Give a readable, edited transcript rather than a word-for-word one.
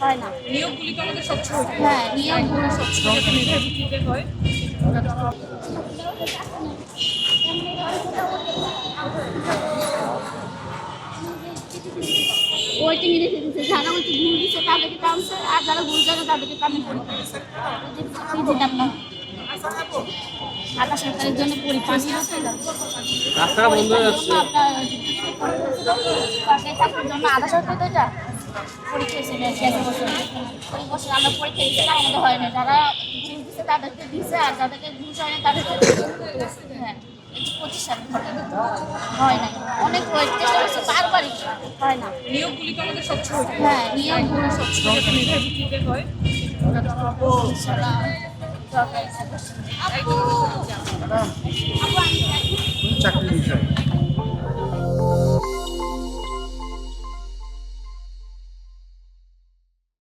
হয় না। নিয়োগগুলি তো আমাদের স্বচ্ছ হতে হবে। হ্যাঁ, নিয়োগগুলো স্বচ্ছ যাতে মেধার ভিত্তিতে হয়। ওইটি মিলে দিচ্ছে, যারা হচ্ছে ভুল দিচ্ছে তাদেরকে টানছে, আর যারা ভুল জানে তাদেরকে টানে পরীক্ষা দিচ্ছে। দিতাম না আধা সরকারের জন্য পরীক্ষা ছিল, রাস্তাটা বন্ধ হয়ে যাচ্ছে। আপনার সরকারি চাকরির জন্য আধা সরকারি তো এটা পরীক্ষা ছিল গেছে বছর। ওই বছর আমরা পরীক্ষা দিচ্ছি, আমাদের হয় না। যারা ভুল দিচ্ছে তাদেরকে দিচ্ছে, আর যাদেরকে ভুল হয় না তাদেরকে হ্যাঁ 25 সালে ঘটনা হয় নাই। অনেক চেষ্টা করছে, বারবারই হয় না। নিয়োগগুলি তো আমাদের স্বচ্ছ হতে হবে। হ্যাঁ, নিয়োগগুলো স্বচ্ছ যাতে মেধার ভিত্তিতে হয়। ইনশাআল্লাহ সরকারি চাকরি। চাকরির বিষয়